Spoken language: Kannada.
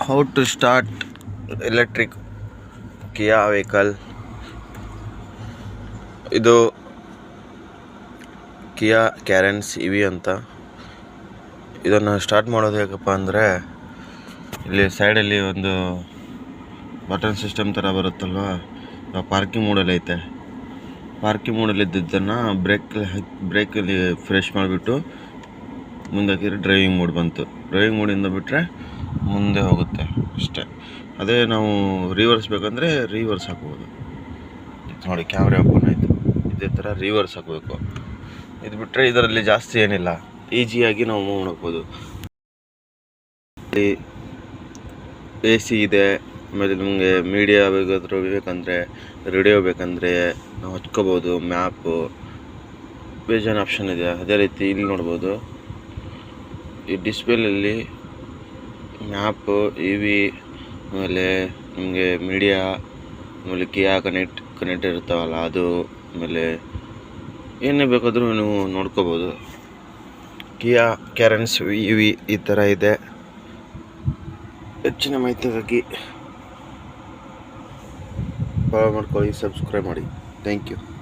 How to start electric Kia vehicle. ಇದು ಕಿಯಾ ಕ್ಯಾರೆನ್ಸ್ ಇವಿ ಅಂತ. ಇದನ್ನು ಸ್ಟಾರ್ಟ್ ಮಾಡೋದು ಹೇಗಪ್ಪ ಅಂದರೆ, ಇಲ್ಲಿ ಸೈಡಲ್ಲಿ ಒಂದು ಬಟನ್ ಸಿಸ್ಟಮ್ ಥರ ಬರುತ್ತಲ್ವ, ಪಾರ್ಕಿಂಗ್ ಮೋಡಲ್ಲಿ ಐತೆ. ಪಾರ್ಕಿಂಗ್ ಮೋಡಲ್ಲಿ ಇದ್ದಿದ್ದನ್ನು ಬ್ರೇಕಲ್ಲಿ ಫ್ರೆಶ್ ಮಾಡಿಬಿಟ್ಟು ಮುಂದೆ ಹಾಕಿದ್ರೆ ಡ್ರೈವಿಂಗ್ ಮೋಡ್ ಬಂತು. ಡ್ರೈವಿಂಗ್ ಮೋಡಿಂದ ಬಿಟ್ಟರೆ ಮುಂದೆ ಹೋಗುತ್ತೆ ಅಷ್ಟೇ. ಅದೇ ನಾವು ರಿವರ್ಸ್ ಬೇಕಂದರೆ ರಿವರ್ಸ್ ಹಾಕ್ಬೋದು. ನೋಡಿ, ಕ್ಯಾಮ್ರಾ ಓಪನ್ ಆಯಿತು. ಇದೇ ಥರ ರಿವರ್ಸ್ ಹಾಕಬೇಕು. ಇದು ಬಿಟ್ಟರೆ ಇದರಲ್ಲಿ ಜಾಸ್ತಿ ಏನಿಲ್ಲ, ಈಸಿಯಾಗಿ ನಾವು ಮೂವ್ ಮಾಡ್ಬೋದು. ಇಲ್ಲಿ ಎ ಸಿ ಇದೆ. ಆಮೇಲೆ ನಿಮಗೆ ಮೀಡಿಯಾ ಬೇಕಂದರೆ, ರೇಡಿಯೋ ಬೇಕಂದರೆ ನಾವು ಹಚ್ಕೋಬೋದು. ಮ್ಯಾಪು ಬೇಜಾನ್ ಆಪ್ಷನ್ ಇದೆ. ಅದೇ ರೀತಿ ಇಲ್ಲಿ ನೋಡ್ಬೋದು, ಈ ಡಿಸ್ಪ್ಲೇಯಲ್ಲಿ ಮ್ಯಾಪು, ಇವಿ, ಆಮೇಲೆ ನಿಮಗೆ ಮೀಡಿಯಾ, ಆಮೇಲೆ ಕಿಯಾ ಕನೆಕ್ಟ್ ಇರ್ತಾವಲ್ಲ ಅದು, ಆಮೇಲೆ ಏನೇ ಬೇಕಾದರೂ ನೀವು ನೋಡ್ಕೋಬೋದು. ಕಿಯಾ ಕ್ಯಾರೆನ್ಸ್ ಇವಿ ಈ ಥರ ಇದೆ. ಹೆಚ್ಚಿನ ಮಾಹಿತಿಗಾಗಿ ಫಾಲೋ ಮಾಡ್ಕೊಳ್ಳಿ, ಸಬ್ಸ್ಕ್ರೈಬ್ ಮಾಡಿ. Thank you.